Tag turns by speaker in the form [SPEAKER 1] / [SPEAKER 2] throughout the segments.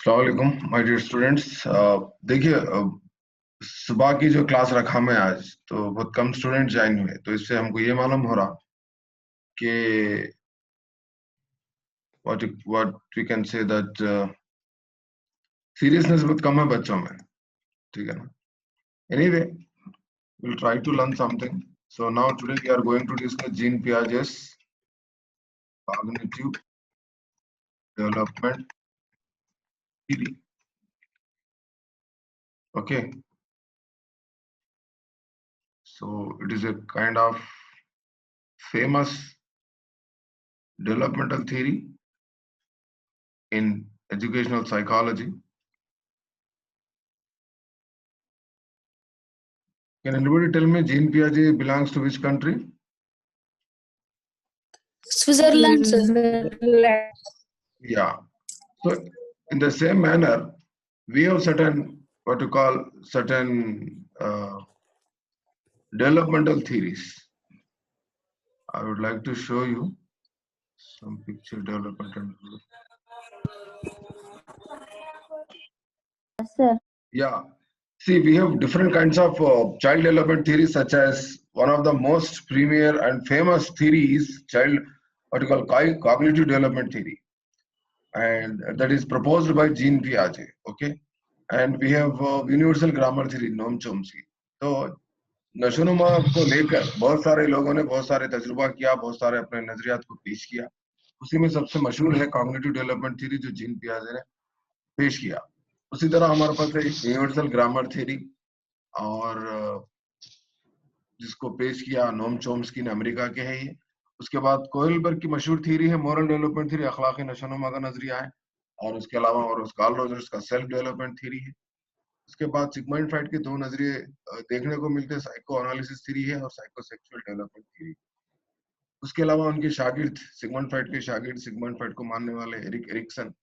[SPEAKER 1] अस्सलाम वालेकुम my dear students. देखिए, सुबह की जो क्लास रखा मैं आज तो बहुत कम स्टूडेंट ज्वाइन हुए, तो इससे हमको ये मालूम हो रहा कि what we can say that seriousness बहुत कम है बच्चों में। ठीक है ना? Anyway, we'll try to learn something. So now today we are going to discuss Jean Piaget's cognitive development theory. Okay, so it is a kind of famous developmental theory in educational psychology. Can anybody tell me Jean Piaget belongs to which country?
[SPEAKER 2] Switzerland, Switzerland.
[SPEAKER 1] Yeah. So in the same manner, we have certain what you call certain developmental theories. I would like to show you some picture developmental.
[SPEAKER 2] Yes, sir.
[SPEAKER 1] Yeah. See, we have different kinds of child development theories, such as one of the most premier and famous theories, what you call cognitive development theory, and that is proposed by Jean Piaget. Okay, and we have universal grammar theory, Noam Chomsky. तो नशोनुमा को लेकर बहुत सारे लोगों ने बहुत सारे तजुर्बा किया, बहुत सारे अपने नजरियात को पेश किया। उसी में सबसे मशहूर है कॉग्निटिव डेवलपमेंट थ्योरी, जो जीन पियाजे ने पेश किया। उसी तरह हमारे पास है यूनिवर्सल ग्रामर थ्योरी, और जिसको पेश किया नोम चोम्स्की ने, अमेरिका के है ये। उसके बाद कोयलबर्ग की मशहूर थ्योरी है मॉरल डेवलपमेंट थ्योरी, अखलाकी नशोनुमा का नजरिया है। और उसके अलावा और कार्ल रोजर्स का सेल्फ डेवलपमेंट थ्योरी है। उसके बाद सिगमंड फ्राइड के दो नजरिए देखने को मिलते हैं, साइको एनालिसिस थ्योरी है और साइको सेक्सुअल डेवलपमेंट थ्योरी। उसके अलावा उनके शागिर्द, सिगमंड फ्राइड के शागिर्द, सिगमंड फ्राइड को मानने वाले एरिक एरिक्सन,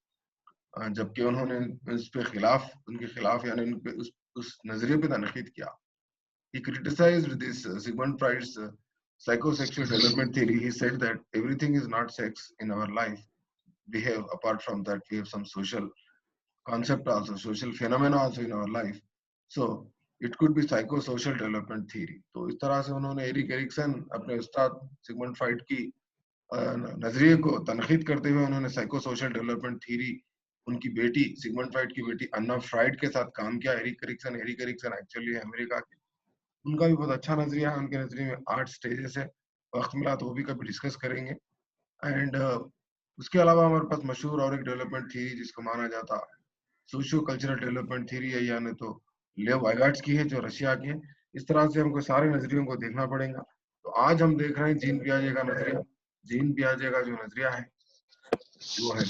[SPEAKER 1] जबकि उन्होंने उनके खिलाफ यानी उन पे उस नजरिए पे तनकीद किया। He criticized this Sigmund Freud's psychosexual development theory. He said that everything is not sex in our life. We have, apart from that, we have some social concept also, social phenomena also in our life. So it could be psychosocial development theory. तो इस तरह से उन्होंने Erik Erikson अपने उस्ताद Sigmund Freud की नजरिए को तनकीद करते हुए उन्होंने साइकोसोशल डेवलपमेंट थ्योरी उनकी बेटी सिगमंड फ्राइड की बेटी अन्ना फ्राइड के साथ काम किया। एरिक एरिक्सन एक्चुअली अमेरिका के, उनका भी बहुत अच्छा नजरिया है। उनके नजरिए में 8 स्टेजेस है। वक्त मिला तो वो भी कभी डिस्कस करेंगे। एंड उसके अलावा हमारे पास मशहूर और एक डेवलपमेंट थ्योरी जिसको माना जाता सोशियो कल्चरल डेवलपमेंट थ्योरी है, यानी तो लेव वाइगार्ड्स की है, जो रशिया की है। इस तरह से हमको सारे नजरियों को देखना पड़ेगा। तो आज हम देख रहे हैं जीन पियाजे का नजरिया। जीन पियाजे का जो नजरिया है वो है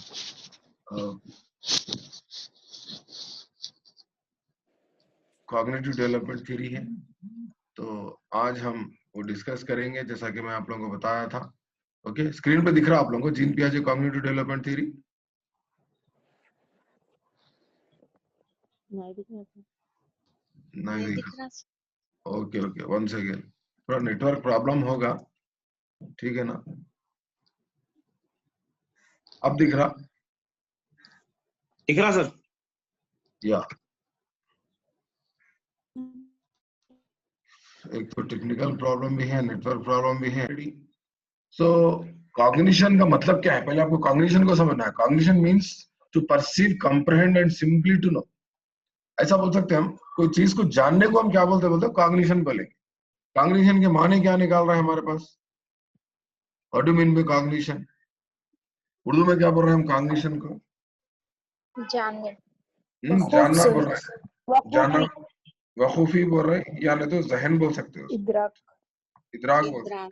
[SPEAKER 1] कॉग्निटिव डेवलपमेंट थ्योरी है। तो आज हम वो डिस्कस करेंगे, जैसा कि मैं आप लोगों को बताया था। ओके, स्क्रीन पे दिख रहा है आप लोगों को जीन पियाजे कॉग्निटिव डेवलपमेंट थ्योरी?
[SPEAKER 2] नहीं दिख रहा।
[SPEAKER 1] नहीं दिख रहा। ओके ओके, वन सेकेंड, थोड़ा नेटवर्क प्रॉब्लम होगा, ठीक है ना? अब दिख रहा?
[SPEAKER 3] दिख रहा सर?
[SPEAKER 1] या एक तो टेक्निकल प्रॉब्लम भी है, नेटवर्क प्रॉब्लम भी है। सो कॉग्निशन का मतलब क्या है, पहले आपको कॉग्निशन को समझना है। Cognition means to perceive, comprehend and simply to know. ऐसा बोल सकते हैं हम, कोई चीज को जानने को हम क्या बोलते हैं कॉग्निशन बोलेंगे। कॉग्निशन के माने क्या निकाल रहा है हमारे पास? What do mean by cognition? Urdu में क्या बोल रहे हैं हम कॉग्निशन को?
[SPEAKER 2] जानने,
[SPEAKER 1] जानना बोल रहे हैं, जानना, वखूफी बोल रहे हैं, या नहीं तो जहन बोल सकते हो,
[SPEAKER 2] इदराक,
[SPEAKER 1] इदराक बोल सकते हैं।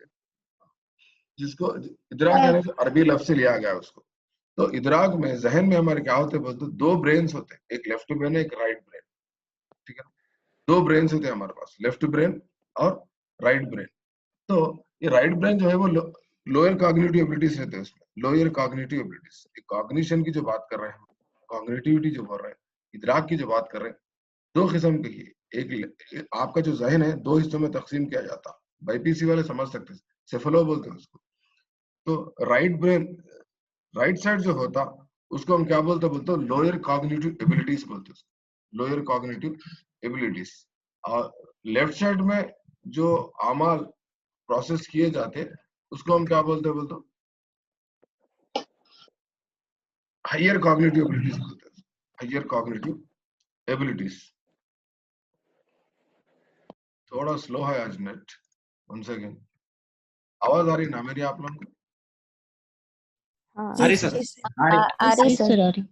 [SPEAKER 1] जिसको इदराक यानी तो अरबी लफ्ज से लिया गया उसको। तो इदराक में, जहन में हमारे क्या होते हैं बोलते, दो ब्रेन्स होते हैं, एक लेफ्ट ब्रेन है, एक राइट ब्रेन। ठीक है, दो ब्रेन्स होते हैं हमारे पास, लेफ्ट ब्रेन और राइट ब्रेन। तो ये राइट ब्रेन जो है वो लोअर कॉग्निटिव एबिलिटीज रहते हैं उसमें, लोअर कॉग्निटिव एबिलिटीज। कॉग्निशन की जो बात कर रहे हैं, कॉग्निटिविटी जो बोल रहे हैं, इदराक की जो बात कर रहे हैं, दो किस्म की है। एक आपका जो जहन है दो हिस्सों में तकसीम किया जाता, बाईपीसी वाले समझ सकते हैं, सेफलो बोलते हैं उसको। तो राइट ब्रेन, राइट साइड जो होता उसको हम क्या बोलते हैं लोअर कॉग्निटिव एबिलिटीज बोलते हैं, लोअर कॉग्निटिव एबिलिटीज। और लेफ्ट साइड में जो आमाल प्रोसेस किए जाते उसको हम क्या बोलते हैं हायर कॉग्निटिव एबिलिटीज बोलते हैं, हायर कॉग्निटिव एबिलिटीज। थोड़ा स्लो है आज नेट, वन सेकेंड। आवाज आ रही ना मेरी आप लोगों को?
[SPEAKER 3] आ रही सर,
[SPEAKER 2] आ रही sir.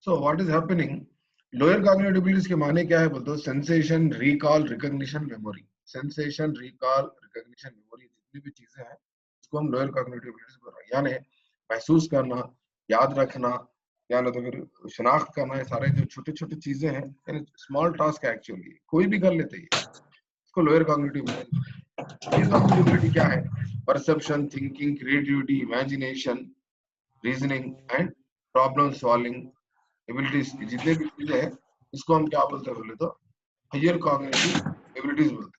[SPEAKER 1] So what is happening? Lower cognitive abilities के माने क्या है बोलते हो? Sensation, recall, recognition, memory. Sensation, recall, recognition, memory, जितनी भी चीजें हैं उसको हम लोअर कॉग्निटिव एबिलिटीज बोल रहे हैं। यानी महसूस करना, याद रखना, या ना तो फिर शनाख्त करना, ये सारे जो छोटे छोटे चीजें हैं, यानी स्मॉल टास्क है एक्चुअली, कोई भी कर लेते हैं इसको lower cognitive ability. Higher cognitive ability क्या है? Perception, thinking, creativity, imagination, reasoning and problem solving abilities. जितने भी चीजें हैं इसको हम क्या बोलते हैं बोले तो हायर कॉग्निटिव एबिलिटीज बोलते हैं।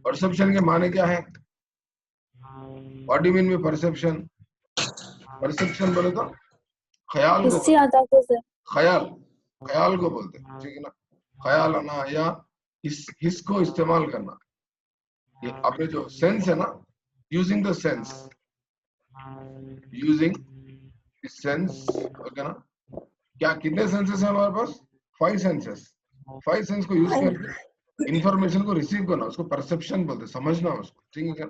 [SPEAKER 1] परसेप्शन के माने क्या है? What do mean bye perception? Perception बोले तो ख्याल को,
[SPEAKER 2] इससे आता है सर।
[SPEAKER 1] ख्याल, ख्याल को बोलते हैं, ठीक है ना? ख्याल आना या हिस को इस्तेमाल करना। ये अपने जो सेंस है ना, using the sense, using sense, okay ना? क्या कितने सेंसेस है हमारे पास? 5 सेंसेस। 5 सेंस को यूज करके इंफॉर्मेशन को रिसीव करना, उसको परसेप्शन बोलते हैं, समझना उसको, ठीक है?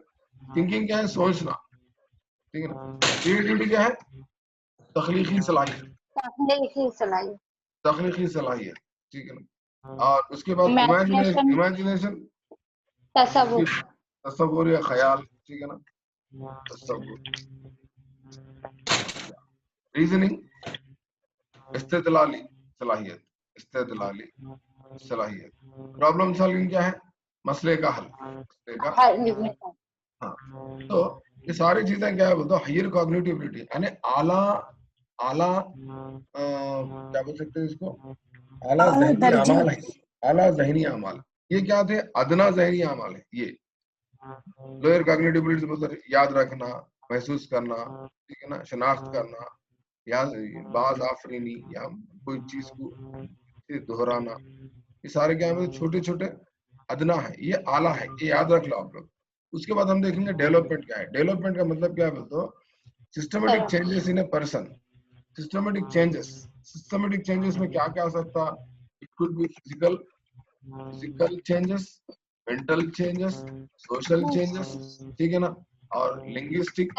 [SPEAKER 1] थिंकिंग क्या है? सोचना, ठीक है ना? क्रिएटिविटी क्या है? तख्लीकी सलाहियत, तख्लीकी सलाहियत, ठीक है ना? और उसके बाद
[SPEAKER 2] इमेजिनेशन,
[SPEAKER 1] इमेजिनेशन,
[SPEAKER 2] तसव्वुर,
[SPEAKER 1] तसव्वुर या ख्याल, ठीक है ना? तसव्वुर। रीजनिंग, इस्तेदलाली सलाहियत, इस्तेदलाली सलाहियत। प्रॉब्लम सॉल्विंग क्या है? मसले का हल, मसले का, हाँ। तो ये सारी चीजें क्या है बोलते हैं हायर कॉग्निटिव एबिलिटी, यानी आला आला क्या बोल सकते हैं इसको? आला ज़हनी अमाल है, आला ज़हनी अमाल। ये क्या थे? अदना ज़हनी अमाल है ये। लोअर कॉग्निटिव एबिलिटीज बोलते हैं याद रखना, महसूस करना, ठीक है ना? शनाख्त करना, या बाज आफरीनी, या कोई चीज को दोहराना, ये सारे क्या है? छोटे छोटे अदना है, ये आला है, ये याद रख लो आप लोग। उसके बाद हम देखेंगे डेवलपमेंट क्या है। डेवलपमेंट का मतलब क्या है बोलते हो? Systematic changes in a person, systematic changes. Systematic changes में क्या क्या हो सकता? It could be physical changes, mental changes, social changes, ठीक है ना? और लिंग्विस्टिक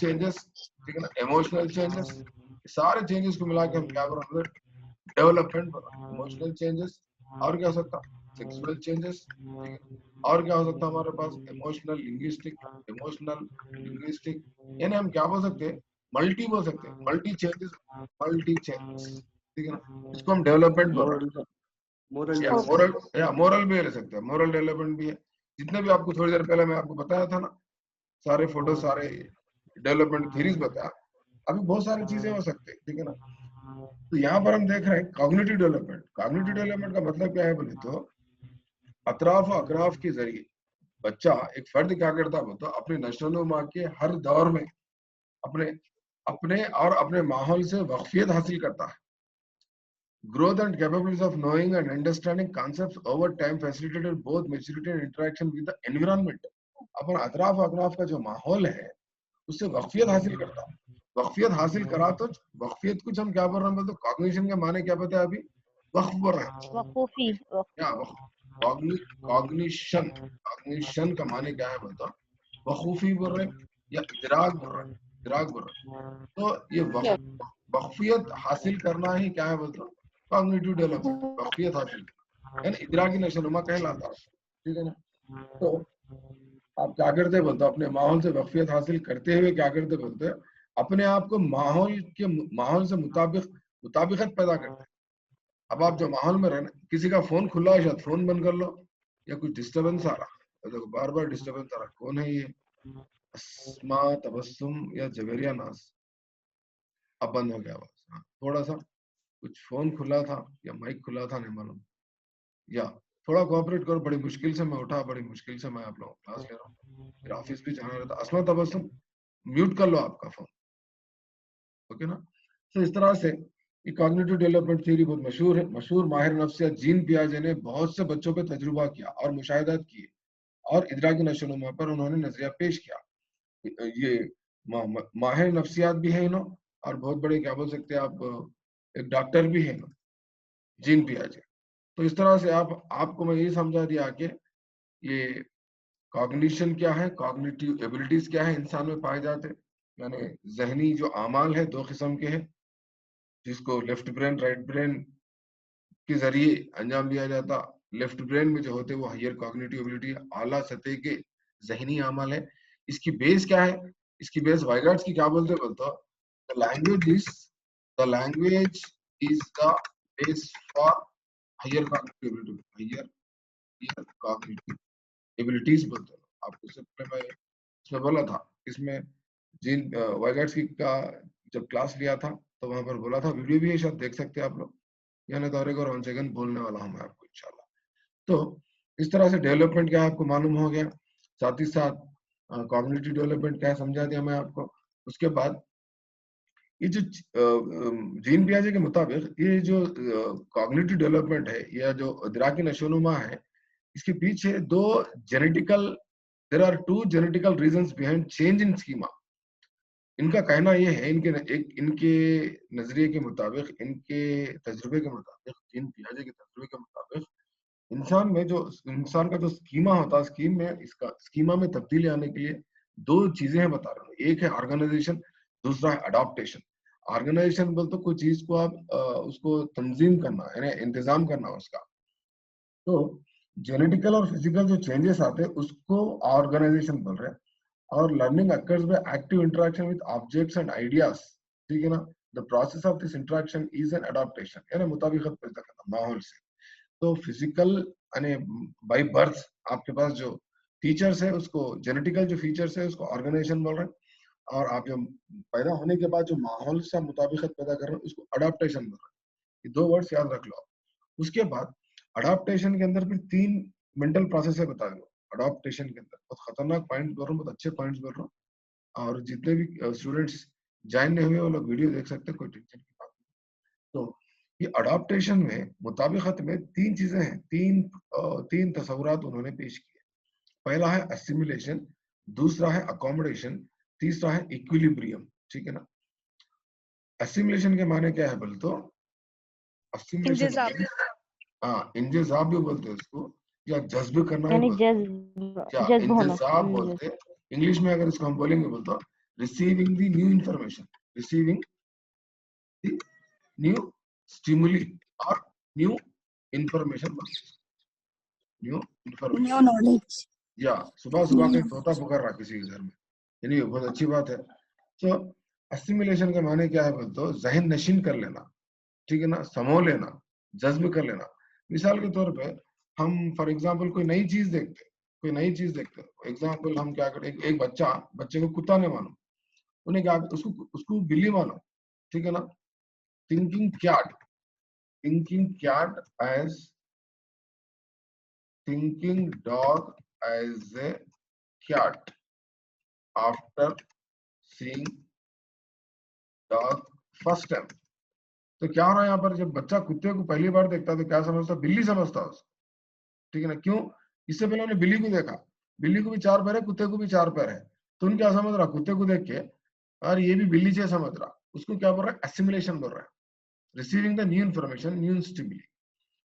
[SPEAKER 1] चेंजेस, ठीक है ना? Emotional changes. सारे चेंजेस को मिला के हम क्या कर रहे हैं? डेवलपमेंट। इमोशनल चेंजेस, और क्या हो सकता? सेक्सुअल चेंजेस, ठीक है? और क्या हो सकता है हमारे पास? इमोशनल लिंग्विस्टिक, यानी हम क्या बोल सकते हैं? मल्टी बोल सकते हैं, मल्टी चेंजेस, ठीक है ना? इसको हम डेवलपमेंट बोल रहे हैं। या मोरल भी ले सकते हैं, मोरल डेवलपमेंट भी है। जितने भी आपको थोड़ी देर पहले मैं आपको बताया था ना, सारे फोटो, सारे डेवलपमेंट थ्योरीज बताया, अभी बहुत सारी चीजें हो सकते हैं, ठीक है ना? तो यहाँ पर हम देख रहे हैं कॉग्निटिव डेवलपमेंट। कॉग्निटिव डेवलपमेंट का मतलब क्या है बोले तो अतराफ और अकराफ के जरिए बच्चा, एक फर्द क्या करता है तो अपने नशोनुमा के हर दौर में अपने अपने और अपने माहौल से वाकफियत हासिल करता है। Growth and capabilities of knowing and understanding concepts over time facilitated both maturity and interaction with the environment. अपन अतराफ अकराफ का जो माहौल है उससे वक्फियत हासिल करता है। वक्फियत हासिल करा तो वक्फियत कुछ हम क्या बोल रहे हैं बोलते? कॉग्निशन के माने क्या पता है अभी? वक्फ बोल रहे हैं
[SPEAKER 2] वकूफी,
[SPEAKER 1] क्या? कॉग्निशन, कॉग्निशन का माने क्या है बोलते? वकूफी बोल रहे हैं या इदराक बोल रहे हैं? इदराक बोल रहे हैं। तो ये वक्फियत हासिल करना ही क्या है बोलते? कॉग्निटिव डेवलपमेंट, वक्फियत हासिल करना, यानी इदराकी नशोनुमा कहलाता है, ठीक है ना? तो आप क्या करते बोलते? अपने माहौल से वक्फियत हासिल करते हुए क्या करते बोलते? अपने आप को माहौल से मुताबिकत पैदा करते हैं। अब आप जो माहौल में रहना, किसी का फोन खुला है, शायद फोन बंद कर लो, या कुछ डिस्टर्बेंस आ रहा, तो देखो बार बार डिस्टर्बेंस आ रहा, कौन है ये? अस्मा, तबस्सुम या जवेरिया नाज। अब बंद हो गया आवाज। हाँ, थोड़ा सा कुछ फोन खुला था या माइक खुला था, नहीं मालूम। या थोड़ा कोऑपरेट करो, बड़ी मुश्किल से मैं उठा, बड़ी मुश्किल से मैं आप लोगों को क्लास ले रहा हूँ, फिर ऑफिस भी जाना रहता। अस्मा, तबस्सुम, म्यूट कर लो आपका फोन। ओके ना। तो इस तरह से ये कॉग्निटिव डेवलपमेंट थ्योरी बहुत मशहूर है। मशहूर माहिर नफ्सियात जीन पियाजे ने बहुत से बच्चों पे तजुर्बा किया और मुशाहिदात किए और इदराकी नशोनुमा पर उन्होंने नजरिया पेश किया। ये माहिर नफ्सियात भी है इन्हों, और बहुत बड़े क्या बोल सकते हैं आप, एक डॉक्टर भी है इन्हों, जीन पियाजे। तो इस तरह से आपको मैं ये समझा दिया कि ये कॉग्निशन क्या है, कॉग्निटिव एबिलिटीज क्या है, इंसान में पाए जाते हैं। यानी जहनी जो आमाल है दो किस्म के हैं, जिसको लेफ्ट ब्रेन राइट ब्रेन के जरिए अंजाम दिया जाता। लेफ्ट ब्रेन में जो होते हैं वो हायर कॉग्निटिव एबिलिटी, आला सतह के जहनी अमल है। इसकी बेस क्या है? इसकी बेस वाइगार्ड्स की क्या बोलते हैं बोलते, the language is the base for higher cognitive ability, higher cognitive abilities बोलते हैं। आपको इससे पहले मैं इसमें बोला था, इसमें जिन वाइगार्ड्स की का जब क्लास लिया था तो वहां पर बोला था, वीडियो भी है शायद देख सकते हैं आप लोग, यानी तो एक और 1 सेकंड बोलने वाला हूं मैं आपको इंशाल्लाह। तो इस तरह से डेवलपमेंट क्या है आपको मालूम हो गया, साथ ही साथ कॉग्निटिव डेवलपमेंट क्या है समझा दिया मैं आपको। उसके बाद ये जो जीन पियाजे के मुताबिक ये जो कॉग्निटिव डेवलपमेंट है या जो इदराकी नशोनुमा है, इसके पीछे दो genetical, there are 2 genetical reasons behind change in schema. इनका कहना ये है, इनके नजरिए के मुताबिक, इनके तजुर्बे के मुताबिक, जीन पियाजे के तजुर्बे के मुताबिक, इंसान का जो स्कीमा होता है, स्कीमा में तब्दीली आने के लिए दो चीजें हैं बता रहा हूँ। एक है ऑर्गेनाइजेशन, दूसरा है अडॉप्टेशन। ऑर्गेनाइजेशन बोलते कोई चीज को आप उसको तंजीम करना, यानी इंतजाम करना उसका। तो जेनेटिकल और फिजिकल जो चेंजेस आते हैं उसको ऑर्गेनाइजेशन बोल रहे हैं। और learning occurs by active interaction with objects and ideas, ठीक है ना। The process of this interaction is an adaptation, यानी मुताबिकत पैदा करना माहौल से। तो फिजिकल यानी बाय बर्थ आपके पास जो फीचर्स है उसको, जेनेटिकल जो फीचर्स है उसको ऑर्गेनाइजेशन बोल रहे हैं, और आप जो पैदा होने के बाद जो माहौल से मुताबिकत पैदा कर रहे हैं उसको अडॉप्टेशन बोल रहे हैं। ये 2 वर्ड्स याद रख लो आप। उसके बाद अडॉप्टेशन के अंदर फिर 3 मेंटल प्रोसेस है बता दो। अडॉप्टेशन के अंदर बहुत खतरनाक पॉइंट बोल रहा हूँ, बहुत अच्छे पॉइंट्स बोल रहा हूँ, और जितने भी स्टूडेंट्स ज्वाइन नहीं हुए वो लोग वीडियो देख सकते हैं, कोई टेंशन की बात नहीं। तो ये अडॉप्टेशन में मुताबिकत में 3 चीजें हैं, 3 तस्वुरात उन्होंने पेश किए। पहला है असिमिलेशन, दूसरा है अकोमोडेशन, तीसरा है इक्विलिब्रियम, ठीक है ना। असिमिलेशन के माने क्या है बोल तो, असिमिलेशन हाँ इंजेजाब भी बोलते हैं उसको, या जज्ब करना भी
[SPEAKER 3] यानी
[SPEAKER 1] बोलते हैं, या
[SPEAKER 3] जज्ब होना।
[SPEAKER 1] इंजेजाब बोलते हैं। इंग्लिश में अगर इसको हम बोलेंगे बोलते receiving the new information, receiving the new stimuli और new information, new information.
[SPEAKER 4] New knowledge.
[SPEAKER 1] या सुबह सुबह कहीं तोता पुकार रहा किसी के घर में, यानी बहुत अच्छी बात है। तो असिमिलेशन का माने क्या है बोलते तो जहन नशीन कर लेना, ठीक है ना, समो लेना, जज्ब कर लेना। मिसाल के तौर पे हम फॉर एग्जांपल कोई नई चीज देखते, कोई नई चीज देखते एग्जांपल हम क्या करें, एक बच्चे को कुत्ता नहीं मानो, उन्हें क्या, उसको उसको बिल्ली मानो, ठीक है ना। Thinking cat, thinking cat as, thinking dog as a cat after seeing dog first time. तो क्या हो रहा है यहाँ पर, जब बच्चा कुत्ते को पहली बार देखता है तो क्या समझता, बिल्ली समझता है उसको, ठीक है ना। क्यों? इससे पहले उन्हें बिल्ली को देखा, बिल्ली को भी 4 पैर है, कुत्ते को भी 4 पैर है, तो उन क्या समझ रहा, कुत्ते को देख के और ये भी बिल्ली से समझ रहा, उसको क्या बोल रहा है, एसिमिलेशन बोल रहा है, receiving the new information, new stimuli.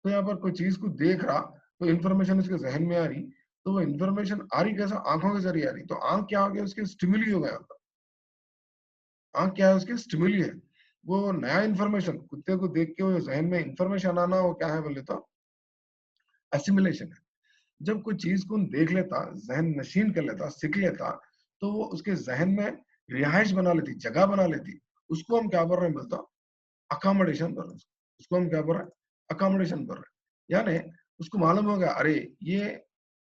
[SPEAKER 1] तो यहाँ पर कोई चीज को देख रहा तो इन्फॉर्मेशन उसके जहन में आ रही, तो वो इन्फॉर्मेशन आ रही कैसा, आंखों के जरिए आ रही, तो आंख क्या हो गया उसके, स्टिमुली हो गया, आंख क्या है उसके, स्टिमुली है। वो नया इन्फॉर्मेशन कुत्ते को देख के वो जहन में इन्फॉर्मेशन आना, वो क्या है बोले तो एसिमिलेशन है। जब कोई चीज को देख लेता, जहन नशीन कर लेता, सीख लेता, तो वो उसके जहन में रिहाइश बना लेती, जगह बना लेती, उसको हम क्या बोल रहे हैं बोलता, अकोमोडेशन बोल रहे हैं, उसको हम क्या बोल रहे हैं, अकोमोडेशन बोल रहे हैं। यानी उसको मालूम हो गया, अरे ये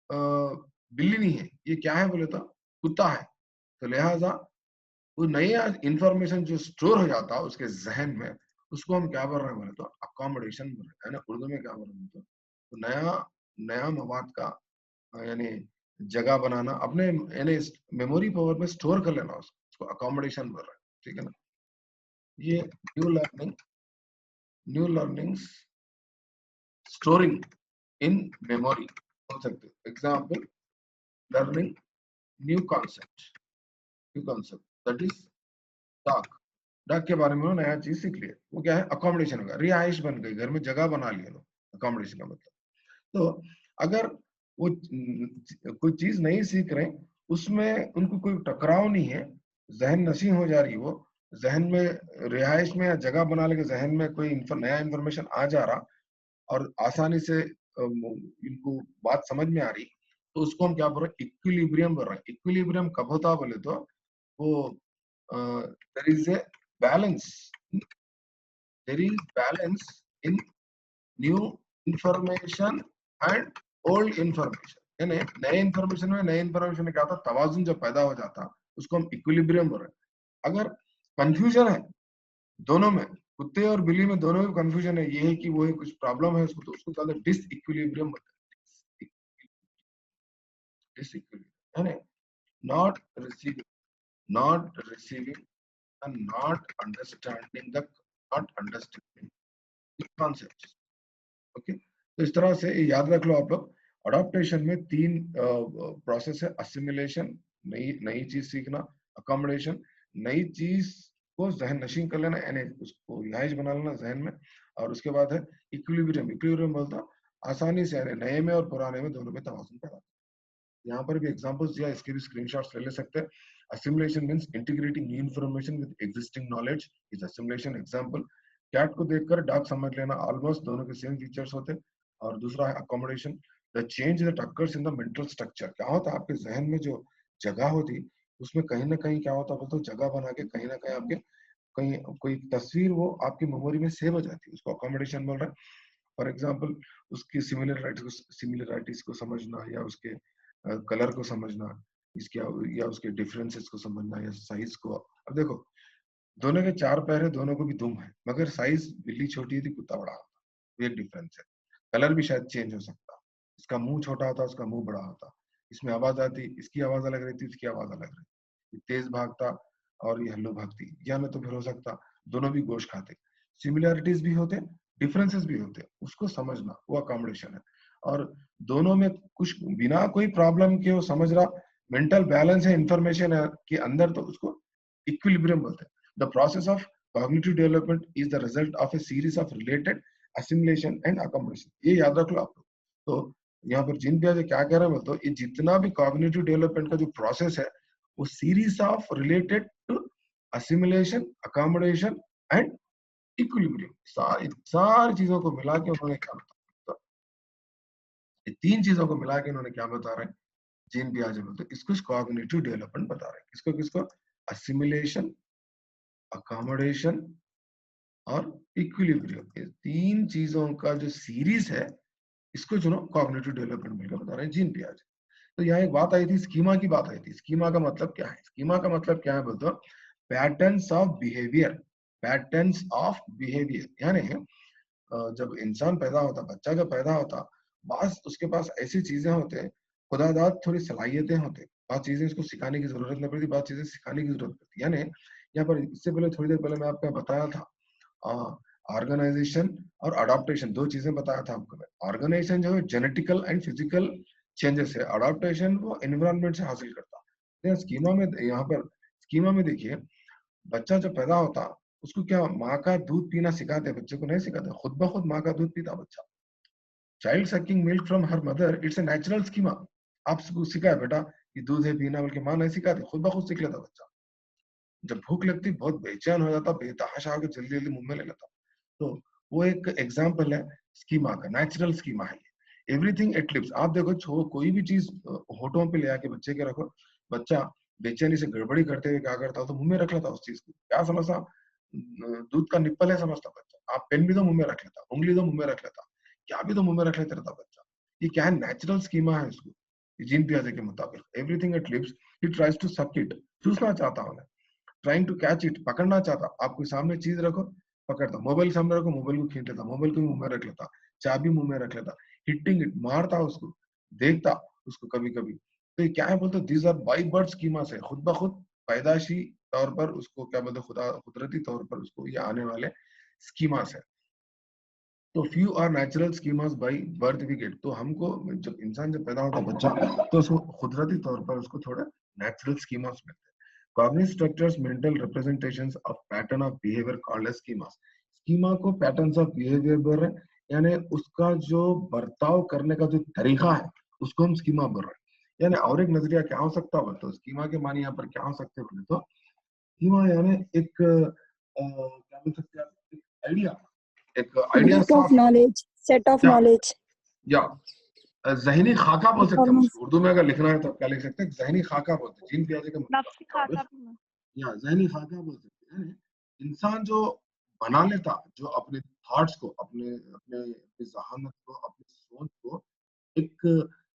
[SPEAKER 1] बिल्ली नहीं है, ये क्या है बोले तो कुत्ता है। तो लिहाजा वो नया इंफॉर्मेशन जो स्टोर हो जाता है उसके जहन में, उसको हम क्या बोल रहे हैं बोले तो अकोमोडेशन बोल रहे हैं ना, उर्दू में क्या बोल रहे हैं तो नया नया मवाद का यानी जगह बनाना, अपने यानी मेमोरी पावर में स्टोर कर लेना उसको अकोमोडेशन बोल रहे हैं, ठीक है ना। ये new learnings storing in memory हो सकते हैं। Example, learning new concept that is डाक। डाक के बारे में उन्होंने नया चीज सीख लिया। वो क्या है? अकोमोडेशन होगा, रिहाइश बन गई, घर में जगह बना लिया लोग। अकोमोडेशन का मतलब, तो अगर वो कोई चीज नहीं सीख रहे, उसमें उनको कोई टकराव नहीं है, जहन नशीं हो जा रही, वो जहन में रिहाइश में या जगह बना लेके जहन में कोई नया इंफॉर्मेशन आ जा रहा और आसानी से इनको बात समझ में आ रही, तो उसको हम क्या बोल रहे हैं? इक्विलिब्रियम बोल रहे हैं। इक्विलिब्रियम कब होता बोले तो वो there is a balance in new information and old information. यानी नए इंफॉर्मेशन में क्या होता? तवाजुन जब पैदा हो जाता, उसको हम इक्विलिब्रियम बोल रहे हैं। अगर कंफ्यूजन है दोनों में, कुत्ते और बिल्ली में दोनों में कंफ्यूजन है, ये है कि वो है कुछ प्रॉब्लम है उसको, तो उसको कहते हैं डिसइक्विलिब्रियम बोलते हैं। डिसइक्विलिब्रियम यानी not receiving and not understanding the concepts. Okay, तो इस तरह से याद रख लो आप लोग। अडॉप्टेशन में तीन प्रोसेस है: असिमिलेशन, नई चीज सीखना; अकोमोडेशन, नई चीज को जहन नशीं कर लेना, यानी उसको रिहाइश बना लेना जहन में; और उसके बाद है इक्विलिब्रियम। इक्विलिब्रियम बोलता आसानी से, यानी नए में और पुराने में दोनों में तवाज़ुन पैदा। यहाँ पर भी एग्जांपल्स दिया, इसके भी स्क्रीनशॉट्स ले सकते हैं। assimilation means integrating new information with existing knowledge is assimilation. Example, cat को देखकर डॉग समझ लेना, ऑलमोस्ट दोनों के सेम फीचर्स होते हैं। और दूसरा है accommodation, the change that occurs in the mental structure. क्या होता है? आपके जहन में जो जगह होती, उसमें कहीं ना कहीं क्या होता बोलते, जगह बना के कहीं ना कहीं आपके कहीं कोई तस्वीर वो आपकी मेमोरी में सेव हो जाती है, उसको अकोमोडेशन बोल रहे हैं। फॉर एग्जाम्पल, उसकी सिमिलरिटीज को समझना, या उसके कलर को समझना, इसके या उसके डिफरेंसेस को समझना, या साइज को। अब देखो, दोनों के चार पैर है, दोनों को भी दुम है, मगर साइज बिल्ली छोटी थी, कुत्ता बड़ा होता, ये डिफरेंस है। कलर भी शायद चेंज हो सकता, इसका मुंह छोटा होता, उसका मुंह बड़ा होता, इसमें आवाज आती, इसकी आवाज अलग रहती, इसकी आवाज अलग रहती, ये तेज भागता और ये हल्लो भागती, या में तो फिर हो सकता दोनों भी गोश्त खाते। सिमिलैरिटीज भी होते, डिफरेंसेस भी होते, उसको समझना वो अकोमोडेशन है। और दोनों में कुछ बिना कोई प्रॉब्लम के वो समझ रहा, मेंटल बैलेंस है, इंफॉर्मेशन है के अंदर, तो उसको इक्विलिब्रियम बोलते हैं। The process of cognitive development is the result of A series of related assimilation and accommodation. ये याद रख लो आप लोग। तो यहाँ पर जिन पियाजे क्या कह रहे हैं बोलते, ये जितना भी कॉग्निटिव डेवलपमेंट का जो प्रोसेस है, वो series of related to assimilation, accommodation and equilibrium. सारी चीजों को मिला के उन्होंने क्या बताया, ये तीन चीजों को मिला के उन्होंने क्या बता रहे हैं, जीन पियाजे बोलते हैं, इसको कॉग्निटिव डेवलपमेंट बता रहे हैं। किसको किसको? असिमिलेशन, अकोमोडेशन और इक्विलिब्रियम। ये तीन चीजों का जो सीरीज है, इसको जो कॉग्निटिव डेवलपमेंट मिलकर बता रहे हैं जीन पियाजे। तो यहाँ एक बात आई थी, स्कीमा की बात आई थी। स्कीमा का मतलब क्या है? स्कीमा का मतलब क्या है बोलते, patterns of behaviour. Patterns of behaviour यानी जब इंसान पैदा होता, बच्चा जब पैदा होता, बस उसके पास ऐसी चीजें होते, खुदादाद थोड़ी सलाहियतें होते, बात चीजें इसको सिखाने की जरूरत नहीं पड़ती, बात चीजें सिखाने की जरूरत पड़ती। यानी यहाँ पर इससे पहले, थोड़ी देर पहले मैं आपको बताया था, ऑर्गेनाइजेशन और अडॉप्टेशन, दो चीजें बताया था आपको। ऑर्गेनाइजेशन जो है जेनेटिकल एंड फिजिकल चेंजेस है, अडॉप्टेशन वो एनवायरनमेंट से हासिल करता है। स्कीमा में, यहाँ पर स्कीमा में देखिए, बच्चा जब पैदा होता, उसको क्या माँ का दूध पीना सिखाते? बच्चे को नहीं सिखाते, खुद ब खुद माँ का दूध पीता बच्चा। Child sucking milk from her mother, it's a natural schema. आप सिखाए बेटा कि दूध है पीना, बल्कि माँ नहीं सिखाती, खुद ब खुद सीख लेता बच्चा। जब भूख लगती, बहुत बेचैन हो जाता, बेतहाशा होकर जल्दी जल्दी मुंह में ले लेता। तो वो एक एग्जाम्पल है स्कीमा का, नेचुरल स्कीमा है। एवरीथिंग एट लिप्स, आप देखो, कोई भी चीज होठों पे ले आके बच्चे के रखो, बच्चा बेचैनी से गड़बड़ी करते हुए क्या करता हो, तो मुंह में रख लेता उस चीज को। क्या समझता? दूध का निप्पल है समझता बच्चा। आप पेन भी तो मुंह में रख लेता, उंगली तो मुंह में रख लेता, क्या भी तो मुंह में रख लेता रहता बच्चा। ये क्या है? नेचुरल स्कीमा है इसको, जीन पियाजे के मुताबिक। Everything at lips, he tries to suck it, चूसना चाहता हूँ, ट्राइंग टू कैच इट, पकड़ना चाहता। आपको सामने चीज रखो, पकड़ता। मोबाइल सामने रखो, मोबाइल को खींच लेता, मोबाइल को मुंह में रख लेता, चाबी मुंह में रख लेता। हिटिंग इट, मारता उसको, देखता उसको कभी कभी। तो ये क्या है बोलते, these are by birth schema से, खुद ब खुद पैदाशी तौर पर उसको क्या बोलते हैं, कुदरती तौर पर उसको ये आने वाले स्कीमास है। तो few are natural schemas by birth we get. तो हमको जब इंसान जब पैदा होता है बच्चा, तो उसको कुदरती तौर पर उसको थोड़ा नेचुरल स्कीमास मिलते हैं। Cognitive structures mental representations of pattern of behaviour called as schemas. Schema को पैटर्न्स ऑफ बिहेवियर बोल रहे हैं, यानी उसका जो बर्ताव करने का जो तरीका है उसको हम स्कीमा बोल रहे हैं। यानी और एक नजरिया क्या हो सकता है, तो स्कीमा के मानी यहाँ पर क्या हो सकते हैं बोले तो, स्कीमा यानी एक क्या बोल सकते हैं, एक आइडिया, एक idea
[SPEAKER 3] Set of knowledge, set of
[SPEAKER 1] या
[SPEAKER 3] knowledge.
[SPEAKER 1] या जहनी खाका बोल सकते हैं हम
[SPEAKER 3] Performance.
[SPEAKER 1] उसको। उर्दू में अगर लिखना है तो क्या लिख सकते हैं, जहनी खाका बोलते हैं। जीन पियाजे का
[SPEAKER 4] नफ्सी खाका भी
[SPEAKER 1] या जहनी खाका बोल सकते हैं। इंसान जो बना लेता, जो अपने थॉट्स को, अपने अपने अपनी जहानत को, अपनी सोच को एक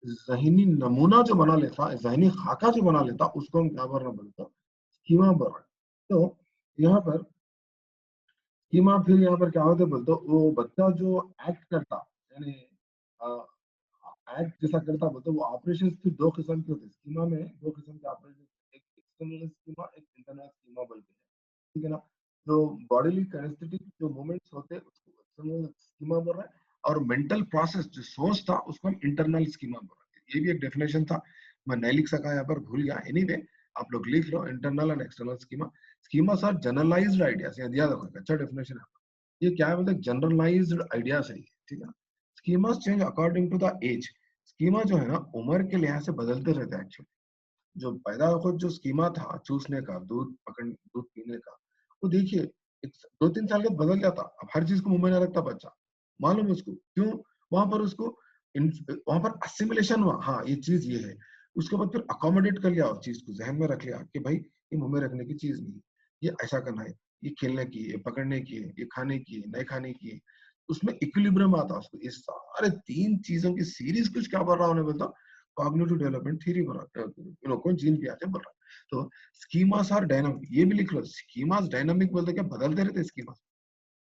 [SPEAKER 1] जहनी नमूना जो बना लेता, जहनी खाका जो बना लेता, उसको हम क्या बोल रहे हैं बोलते हैं, स्कीमा बोल रहे हैं। तो यहाँ पर स्कीमा, फिर यहाँ पर क्या होता है बोलते, वो बच्चा जो एक्ट करता, यानी एक्ट जैसा करता बोलते, वो ऑपरेशन फिर दो किस्म के होते हैं स्कीमा में। दो किस्म के ऑपरेशन, एक एक्सटर्नल स्कीमा, एक इंटरनल स्कीमा बोलते हैं, ठीक है ना। जो बॉडीली कैनेस्थेटिक जो मूवमेंट्स होते हैं उसको एक्सटर्नल स्कीमा बोल रहे हैं, और मेंटल प्रोसेस जो सोच था उसको हम इंटरनल स्कीमा बोल रहे हैं। ये भी एक डेफिनेशन था, मैं नहीं लिख सका यहाँ पर, भूल गया। एनीवे आप लोग लिख लो, internal and external schema. Schemas are generalised ideas, याद रखो, अच्छा डेफिनेशन है। ये क्या है बोलते हैं, जनरलाइज्ड आइडियाज है, ठीक है ना। Schemas change according to the age. Schema जो है ना उम्र के लिहाज से बदलते रहते हैं एक्चुअली। जो पैदा होकर जो स्कीमा था चूसने का, दूध पीने का, वो देखिए 2-3 साल के बाद बदल जाता। अब हर चीज को मुंह में ना रखता बच्चा, मालूम है उसको क्यों, वहां पर उसको वहां पर असिमिलेशन हुआ, हाँ ये चीज ये है। उसके बाद फिर अकोमोडेट कर लिया और चीज को जहन में रख लिया कि भाई ये मुंह में रखने की चीज नहीं है, ये ऐसा करना है, ये खेलने की है, पकड़ने की है, ये खाने की है, नहीं खाने की है। उसमें इक्विलिब्रियम आता है उसको। ये सारे 3 चीजों की सीरीज कुछ क्या बोल रहा हूँ बोलता, कॉग्निटिव डेवलपमेंट थ्योरी बोल रहा है, कौन जीन पे आते बोल रहा है। तो स्कीमास आर डायनामिक, ये भी लिख लो, स्कीमास डायनामिक बोलते क्या, बदलते रहते स्कीमास,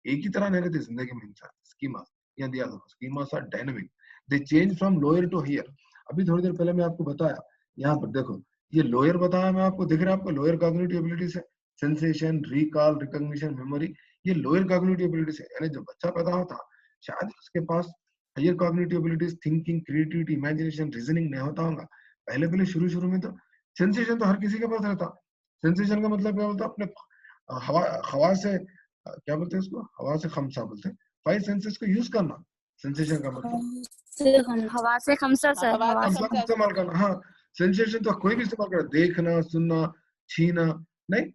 [SPEAKER 1] एक ही तरह नहीं रहते जिंदगी में इंसान। स्कीमास यहाँ दिया था, schemas are dynamic, they change from lower to higher. अभी थोड़ी देर पहले मैं आपको बताया, यहाँ पर देखो ये लोअर बताया मैं आपको, दिख रहा है आपको, लोअर कॉग्निटिव एबिलिटीज है, सेंसेशन, रिकॉल, रिकॉग्निशन, मेमोरी, ये लोअर कॉग्निटिव एबिलिटीज है। यानी जब बच्चा पैदा होता शायद उसके पास higher cognitive abilities, thinking, creativity, imagination, reasoning नहीं होता होगा। पहले पहले शुरू में तो सेंसेशन तो हर किसी के पास रहता। सेंसेशन का मतलब क्या बोलता, अपने हवा हवा से क्या बोलते हैं उसको, हवा से खमसा बोलते हैं, 5 सेंसेस को यूज करना, सेंसेशन का मतलब
[SPEAKER 2] हवा से खमसा सर, हवा से
[SPEAKER 1] खमसा इस्तेमाल करना। हाँ, सेंसेशन तो कोई भी इस्तेमाल कर, देखना, सुनना, छीना, नहीं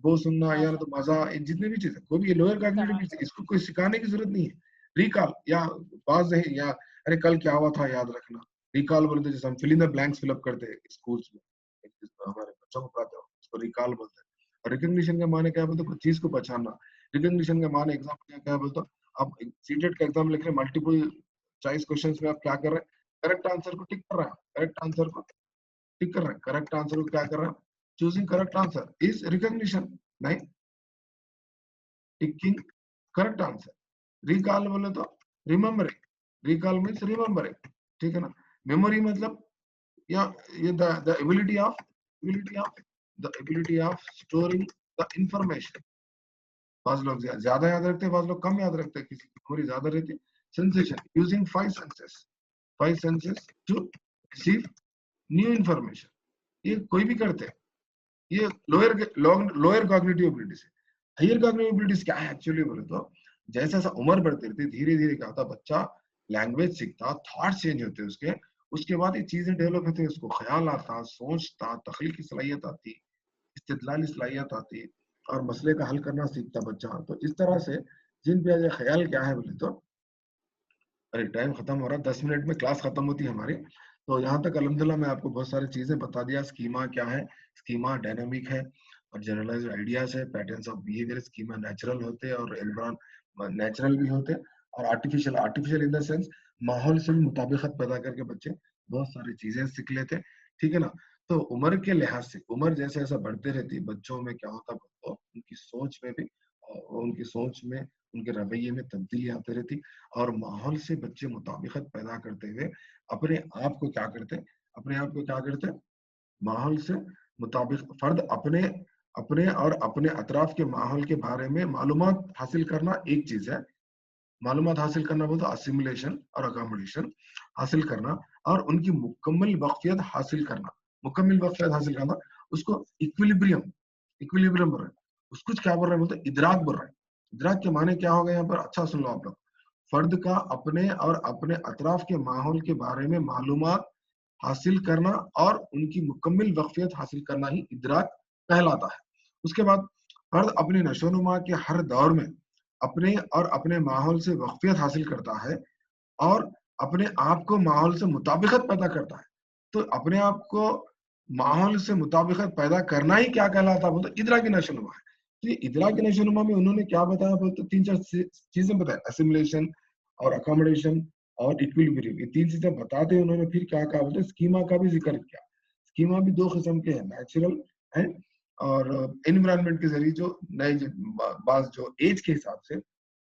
[SPEAKER 1] वो सुनना, या तो मजा, जितनी भी चीजें, कोई भी लोअर कॉग्निटिव चीज, इसको कोई सिखाने की जरूरत नहीं है। रिकॉल या बाज है, या अरे कल क्या हुआ था याद रखना। रिकॉल बोलते जैसे हम fill in the blanks fill up करते हैं स्कूल्स में, हमारे बच्चों को पढ़ाते हो उसको रिकॉल बोलते हैं। और रिकग्निशन का माने क्या बोलते हैं, कुछ चीज को पहचानना। रिकग्निशन का माने एग्जाम क्या बोलते हो, आप सीटेट का एग्जाम लिख रहे हैं, मल्टीपल चॉइस क्वेश्चंस में आप क्या कर रहे हैं, करेक्ट आंसर को टिक कर रहा है, करेक्ट आंसर को टिक कर रहा है, करेक्ट आंसर को क्या कर रहा है, choosing correct answer is recognition, नहीं टिकिंग करेक्ट आंसर। रिकॉल बोले तो रिमेम्बरिंग, रिकॉल मीन्स रिमेम्बरिंग, ठीक है ना। मेमोरी मतलब या ये the ability of storing the information. बाज लोग ज्यादा याद रखते हैं, बाज लोग कम याद रखते हैं, किसी की मेमोरी ज्यादा रहती है। Sensation, using 5 senses to receive new information, ये कोई भी करते हैं। ये लोअर कॉग्निटिव एबिलिटीज है। हायर कॉग्निटिव एबिलिटीज क्या है एक्चुअली बोले तो, जैसे जैसा उम्र बढ़ती रहती है धीरे धीरे क्या होता, बच्चा लैंग्वेज सीखता, थॉट चेंज होते हैं उसके बाद ये चीजें डेवलप होती है, उसको ख्याल आता, सोचता, तख्लीकी सलाहियत आती, इस्तिदलाली सलाहियत आती, और मसले का हल करना सीखता बच्चा। तो इस तरह से जिन पे ख्याल क्या है बोले तो, अरे टाइम खत्म हो रहा है, 10 मिनट में क्लास खत्म होती है हमारी। तो यहाँ तक अल्हम्दुलिल्लाह मैं आपको बहुत सारी चीजें बता दिया। स्कीमा क्या है, स्कीमा डायनामिक है और जनरलाइज्ड आइडियाज है, patterns of behaviour. Schema natural होते हैं और एनवायरमेंट नेचुरल भी होते हैं, और आर्टिफिशियल इन द सेंस माहौल से भी मुताबिकत पैदा करके बच्चे बहुत सारी चीजें सीख लेते हैं, ठीक है ना। तो उम्र के लिहाज से, उम्र जैसे जैसा बढ़ते रहती है बच्चों में क्या होता है, तो उनकी सोच में भी, उनकी सोच में, उनके रवैये में तब्दीली आती रहती, और माहौल से बच्चे मुताबिकत पैदा करते हुए अपने आप को क्या करते हैं, अपने आप को क्या करते हैं, माहौल से मुताबिक फर्द अपने अपने और अपने अतराफ के माहौल के बारे में मालूमात हासिल करना एक चीज है, मालूमात हासिल करना बोलते असिमुलेशन और अकोमोडेशन हासिल करना, और उनकी मुकम्मल वाकफियत हासिल करना, मुकम्मल वाकफियत हासिल करना, उसको इक्विलिब्रियम, इक्विलिब्रियम बोल रहे हैं, उसको क्या बोल रहे हैं बोलते इदराक बोल रहे हैं। इदराक के माने क्या हो गए यहाँ पर, अच्छा सुन लो आप लोग, फर्द का अपने और अपने अतराफ के माहौल के बारे में मालूमात हासिल करना और उनकी मुकम्मल वाकफियत हासिल करना ही इदराक कहलाता है। उसके बाद फर्द अपनी नशोनुमा के हर दौर में अपने और अपने माहौल से वाकफियत हासिल करता है और अपने आप को माहौल से मुताबिकत पैदा करता है। तो अपने आप को माहौल से मुताबिकत पैदा करना ही क्या कहलाता है बोलते इदरा की नशोनुमा है। तो ये इदरा की नशोनुमा में उन्होंने क्या बताया बोलते, 3-4 चीजें बताया, असिमुलेशन और अकोमोडेशन और इक्विलिब्रियम, ये 3 चीजें बताते उन्होंने फिर क्या कहा बोलते स्कीमा का भी जिक्र किया। स्कीमा भी 2 किस्म के हैं, नेचुरल है और एनवायरनमेंट के जरिए जो नए बाज जो एज के हिसाब से,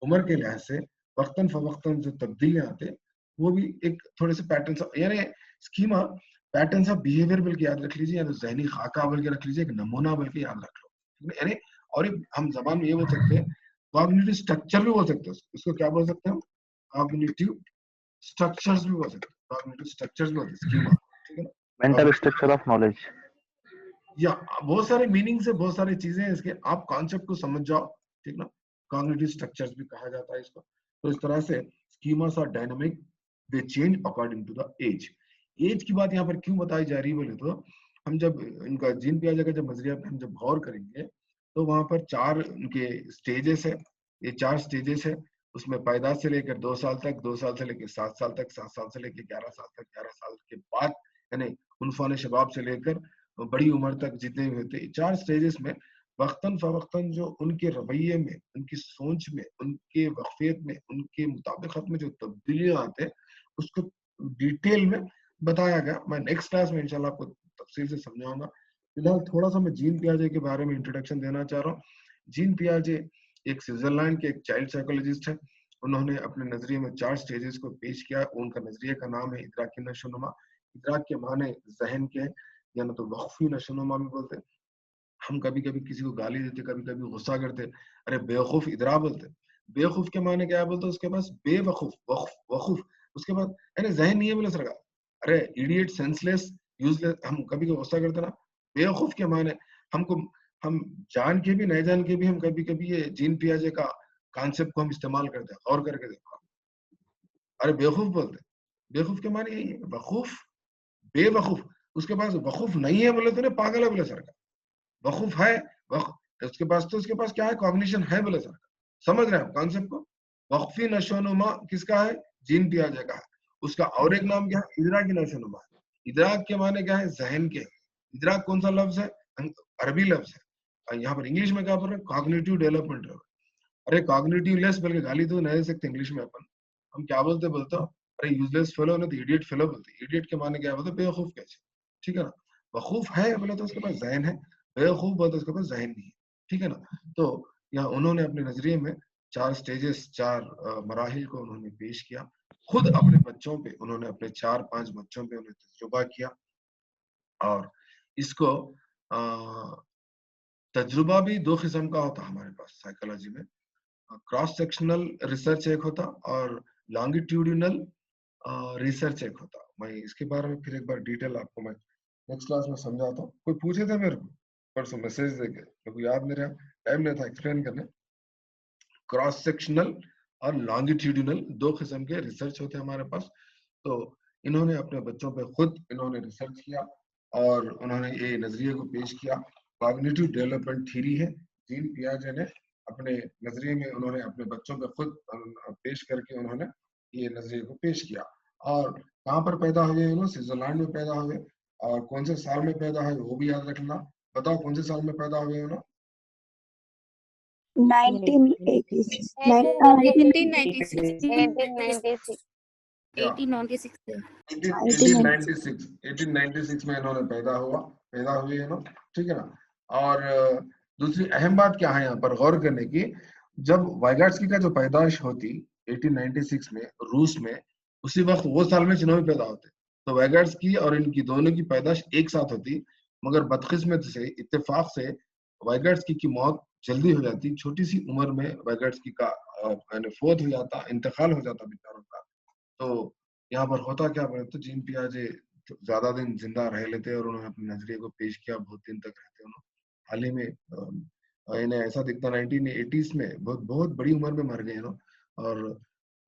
[SPEAKER 1] उम्र के लिहाज से वक्तन फवक्तन जो तब्दीलियां आते हैं, वो भी एक थोड़े से पैटर्न, यानी स्कीमा पैटर्न्स ऑफ बिहेवियर बल्कि याद रख लीजिए, या तो जहनी खाका बल्कि रख लीजिए, एक नमूना बल्कि याद रख लो, यानी और एक हम जबान में ये बोल सकते हैं कॉग्निटिव स्ट्रक्चर भी बोल सकते हैं, इसको क्या बोल सकते हैं हम, कॉग्निटिव स्ट्रक्चर्स भी बोल सकते हैं, कॉग्निटिव स्ट्रक्चर्स भी बोलते हैं स्कीमा, ठीक है ना,
[SPEAKER 4] मेंटल स्ट्रक्चर ऑफ नॉलेज,
[SPEAKER 1] या बहुत सारे मीनिंग्स है, बहुत सारी चीजें हैं इसके, आप कॉन्सेप्ट को समझ जाओ, ठीक ना, कॉग्निटिव स्ट्रक्चर्स भी कहा जाता है इसको। तो इस तरह से schemas are dynamic, they change according to the age. Age की बात यहाँ पर क्यों बताई जा रही है बोले तो, हम जब इनका जीन पियाजे का जब नजरिया पे हम जब गौर करेंगे तो वहां पर 4 उनके स्टेजेस है, ये 4 स्टेजेस है, उसमें पैदाश से लेकर 2 साल तक, 2 साल से लेकर 7 साल तक, 7 साल से लेकर 11 साल तक, 11 साल के बाद यानी उनफान शबाब से लेकर बड़ी उम्र तक जितने भी होते, 4 स्टेजेस में वक्तन फवक्तन जो उनके रवैये में, उनकी सोच में, उनके वक्फियत में, उनके मुताबिकत में जो तब्दीलियां आते हैं उसको डिटेल में बताया गया। मैं नेक्स्ट क्लास में इंशाल्लाह आपको तफसील से समझाऊंगा। फिलहाल थोड़ा सा मैं जीन पियाजे के बारे में इंट्रोडक्शन देना चाह रहा हूँ। जीन पियाजे एक स्विट्जरलैंड के एक चाइल्ड साइकोलॉजिस्ट है। उन्होंने अपने नजरिए में 4 स्टेजेस को पेश किया। उनका नजरिए का नाम है इदराकी नशोनुमा। इदराक के माने जहन के, या ना तो वक्फी नशोनुमा भी बोलते। हम कभी कभी किसी को गाली देते, कभी कभी गुस्सा करते, अरे बेवकूफ इदरा बोलते। बेवकूफ के माने क्या बोलते, उसके पास बेवकूफ वकूफ, उसके बाद अरे जहन नहीं है बोले सरकार, अरे इडियट, सेंसलेस, यूजलेस, हम कभी गुस्सा करते ना। बेवकूफ के माने हमको, हम जान के भी नहीं जान के भी हम कभी कभी ये जीन पियाजे का कॉन्सेप्ट को हम इस्तेमाल करते हैं, गौर करके देखो, अरे बेवकूफ बोलते। बेवकूफ के माने यही है, वकूफ, बेवकूफ, उसके पास वकूफ नहीं है बोले तो पागल है बोले सरकार, वकूफ है, उसके पास तो उसके पास क्या है, कॉग्निशन है बोले सर। समझ रहे हैं आप कॉन्सेप्ट को। वक्फी नशोनुमा किसका है, जीन पियाजे का है। उसका और एक नाम क्या है, इदराक की नशोनुमा है। इदराक के माने क्या है, जहन के। इदराक कौन सा लफ्ज है, अरबी लफ्ज है। यहाँ पर इंग्लिश में क्या बोल रहे हैं, कॉग्निटिव डेवलपमेंट। अरे कॉग्निटिव लेस बल्कि गाली तो नहीं दे सकते इंग्लिश में अपन, हम क्या बोलते बोलते हो, अरे यूजलेस फेलो नहीं तो इडियट फेलो बोलते। इडियट के माने क्या बोलते, बेवकूफ कैसे, ठीक है ना। वकूफ है बोले तो उसके पास जहन है, बेवकूफ बोलते उसके पास जहन नहीं है, ठीक है ना। तो यहाँ उन्होंने अपने नजरिए में 4 स्टेजेस, 4 मराहिल को उन्होंने पेश किया। खुद अपने बच्चों पे उन्होंने, अपने 4-5 बच्चों पे उन्होंने तजुर्बा किया। और इसको तजुर्बा भी 2 किस्म का होता है हमारे पास साइकोलॉजी में। क्रॉस सेक्शनल रिसर्च एक होता और लॉन्गिट्यूडिनल रिसर्च एक होता। मैं इसके बारे में फिर एक बार डिटेल आपको मैं नेक्स्ट क्लास में समझाता हूँ। कोई पूछे थे मेरे को परसों मैसेज देके, मेरे को याद नहीं रहा, टाइम नहीं था एक्सप्लेन करने। क्रॉस सेक्शनल और लॉन्गिट्यूडिनल 2 किस्म के रिसर्च होते हैं हमारे पास। तो इन्होंने अपने बच्चों पे खुद इन्होंने रिसर्च किया और उन्होंने ये नजरिए को पेश किया। कॉग्निटिव डेवलपमेंट थ्योरी है, जीन पियाजे ने अपने नजरिए में उन्होंने अपने बच्चों पे खुद पेश करके उन्होंने ये नजरिए को पेश किया। और कहाँ पर पैदा हुए उन्होंने, स्विट्जरलैंड में पैदा हुए। और कौन से साल में पैदा हुए वो भी याद रखना। बताओ कौन से साल में पैदा हुए उन्होंने।
[SPEAKER 3] 1986
[SPEAKER 1] 1896 में इन्होंने पैदा हुए इन्होंने, ठीक है ना। और दूसरी अहम बात क्या है यहाँ पर गौर करने की, जब वाइगाट्स्की का जो पैदाइश होती 1896 में रूस में, उसी वक्त वो साल में जिन्होंने पैदा होते। तो वाइगाट्स्की और इनकी दोनों की पैदाइश एक साथ होती, मगर बदकिस्मत से, इत्तेफाक से वाइगाट्स्की की मौत जल्दी हो जाती, छोटी सी उम्र में वाइगाट्स्की का फोत हो जाता, इंतकाल हो जाता बेचारों का। तो यहाँ पर होता क्या बोले तो जीन पियाजे ज्यादा दिन जिंदा रह लेते और उन्होंने अपने नजरिए को पेश किया, बहुत दिन तक रहते उन्होंने। हाल ही में इन्हें ऐसा दिखता 1980s में बहुत बहुत बड़ी उम्र में मर गए ना, और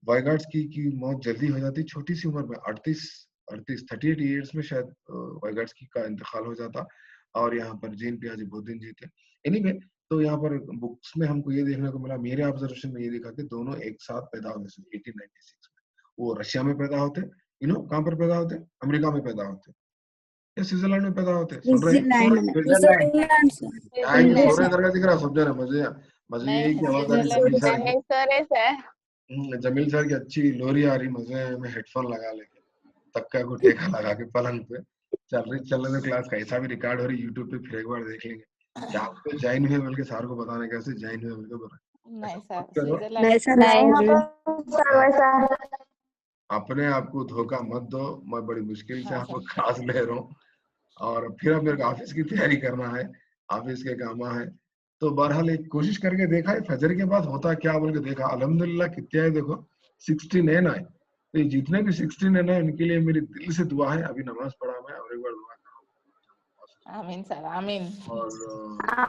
[SPEAKER 1] वाइगाट्स्की की मौत जल्दी हो जाती, छोटी सी उम्र में 38 ईयर्स में शायद वाइगाट्स्की का इंतकाल हो जाता, और यहाँ पर जीन पियाजे बहुत दिन जीते। एनीवे, तो यहाँ पर बुक्स में हमको ये देखने को मिला, मेरे ऑब्जर्वेशन में ये देखा कि दोनों एक साथ पैदा हुए 1896 में। वो रशिया में पैदा होते, कहाँ पर पैदा होते, अमेरिका में पैदा होते या स्विट्जरलैंड में पैदा होते। सुन रहे
[SPEAKER 3] स्विट्जरलैंड में।
[SPEAKER 2] स्विट्जरलैंड से।
[SPEAKER 1] सो रहे दरगाह दिख रहा, समझे ना, मजे यही की आवाज आ रही जमील सर की अच्छी लोरी आ रही, मजे में हेडफोन लगा लेके तक्का को टेका लगा के पलंग पे चल रही क्लास, कैसा भी रिकॉर्ड हो रही यूट्यूब पे, फिर एक बार देख लेंगे। यहाँ पे ज्वाइन हुए मिलके सर को बताने कैसे ज्वाइन हुए मिलके बोला
[SPEAKER 2] नहीं सर,
[SPEAKER 1] अपने आप को धोखा मत दो, मैं बड़ी मुश्किल से आपको क्लास ले रहा हूँ, और फिर अब मेरे को ऑफिस की तैयारी करना है, ऑफिस के काम है। तो बहरहाल एक कोशिश करके देखा है, फजर के बाद होता क्या बोल के देखा, अल्हम्दुलिल्लाह कितने आए देखो, 69 आए। तो जितने भी 69 है उनके लिए मेरी दिल से दुआ है। अभी नमाज पढ़ा मैं, और एक बार दुआ करो।
[SPEAKER 4] आमीन सर, आमीन।
[SPEAKER 1] और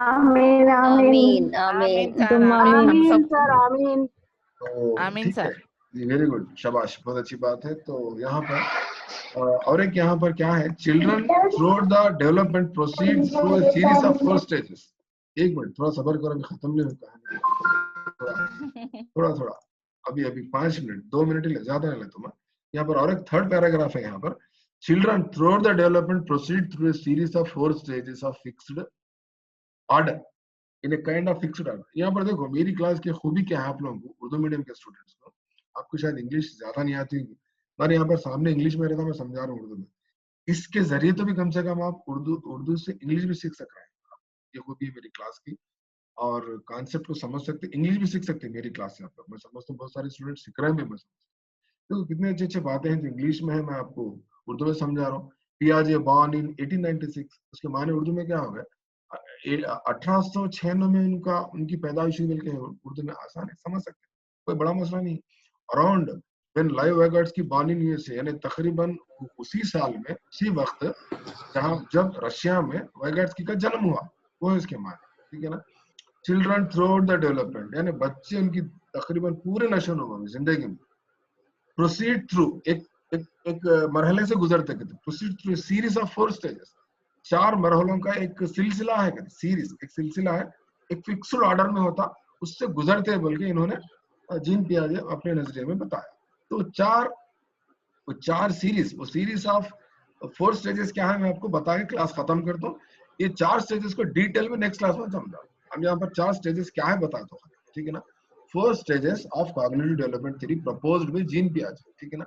[SPEAKER 3] आमीन आमीन
[SPEAKER 4] आमीन
[SPEAKER 3] सर, आमीन।
[SPEAKER 1] तो
[SPEAKER 4] आमीन सर,
[SPEAKER 1] जी, वेरी गुड, शाबाश, बहुत अच्छी बात है। तो यहाँ पर और एक यहाँ पर क्या है, children through the development proceeds through a series of 4 stages. एक मिनट, थोड़ा सब्र करो, अभी खत्म नहीं हुई कहानी, थोड़ा अभी 5 मिनट 2 मिनट ही ज्यादा नहीं ले तुम। यहाँ पर और एक थर्ड पैराग्राफ है, यहाँ पर children through the development proceed through a series of 4 stages of fixed order in a kind of fixed order. यहाँ पर देखो मेरी क्लास की खूबी क्या है, आप लोगों को उर्दू मीडियम के स्टूडेंट्स को, आपको शायद इंग्लिश ज्यादा नहीं आती होगी, पर यहाँ पर सामने इंग्लिश में रहता, मैं समझा रहा हूँ उर्दू में, इसके जरिए तो भी कम से कम आप उर्दू से इंग्लिश भी सीख सक रहे हैं। ये खूबी है मेरी क्लास की, और कॉन्सेप्ट को समझ सकते, इंग्लिश भी सीख सकते हैं मेरी क्लास से। आप मैं समझता हूँ बहुत सारे स्टूडेंट सीख रहे हैं, मैं समझता हूँ। तो कितने अच्छे अच्छे बातें हैं जो इंग्लिश में है, मैं आपको उर्दू में समझा रहा हूँ। पियाजे बॉर्न इन 1896, उसके माने उर्दू में क्या हो गया, 1896 में उनकी पैदाइश हुई, बल्कि उर्दू में आसान है, समझ सकते हैं, कोई बड़ा मसला नहीं। अराउंड व्हेन लाइव वाइगाट्स की बॉर्न इन यूएसए, यानी तकरीबन उसी साल में, उसी वक्त जब रशिया में वाइगाट्स का जन्म हुआ, वो इसके माने, ठीक है ना। Children through out the development, यानी बच्चे उनकी तकरीबन पूरे नशो-नुमा में, जिंदगी में, प्रोसीड थ्रू एक मरहले से गुजरते कहते, proceed through series of 4 stages, 4 मरहलों का एक सिलसिला है, कहते सीरीज, एक सिलसिला है, एक फिक्स्ड ऑर्डर में होता, उससे गुजरते हैं, बल्कि इन्होंने जीन पियाजे अपने नजरिए में बताया। तो चार सीरीज, वो सीरीज ऑफ 4 स्टेजेस क्या है, मैं आपको बता के क्लास खत्म करता हूँ। ये 4 स्टेजेस को डिटेल में नेक्स्ट क्लास में समझा। हम यहाँ पर 4 स्टेजेस क्या है बताता हूँ, ठीक है ना। 4 stages of cognitive development theory proposed by Jean पियाजे, ठीक है ना।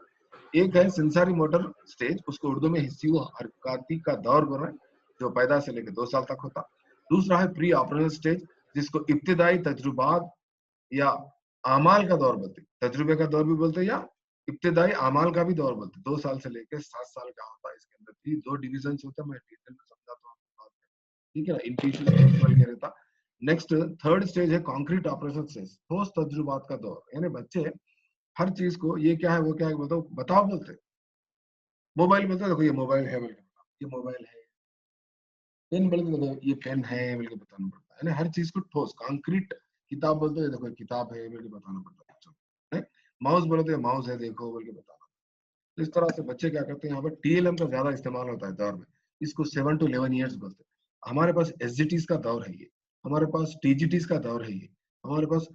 [SPEAKER 1] एक है सेंसरी मोटर स्टेज, उसको उर्दू में हिस्सी हरकती का दौर बोल रहे हैं, जो पैदा से लेकर 2 साल तक होता। दूसरा है प्री ऑपरेशनल स्टेज, जिसको इब्तिदाई तजुर्बात या आमाल का दौर बोलते, तजुर्बे का दौर भी बोलते, या इब्तिदाई आमाल का भी दौर बोलते, 2 साल से लेकर 7 साल का होता है। इसके अंदर भी 2 डिविजन होते हैं, मैं डिटेल में समझाता हूँ, ठीक है ना, इनट्यूशन रहता। नेक्स्ट थर्ड स्टेज है कॉन्क्रीट ऑपरेशन स्टेज, ठोस तजुर्बात का दौर, यानी बच्चे हर चीज को, ये क्या है वो क्या है बताओ बोलते, मोबाइल बोलते देखो ये मोबाइल है बोल के, ये मोबाइल है, पेन बोल के देखो ये पेन है बोल के बताना पड़ता है ना। हर चीज को ठोस कॉन्क्रीट, किताब बोलते देखो ये किताब है बोल के बताना पड़ता है बच्चों को, माउस बोलते माउस है देखो बोल के बताना। तो इस तरह से बच्चे क्या करते हैं, यहाँ पर टीएलएम का ज्यादा इस्तेमाल होता है दौर में, इसको 7 to 11 ईयर्स बोलते हैं। हमारे पास एसजीटीज का दौर है ये, हमारे पास टीजीटीज का दौर है ये, हमारे पास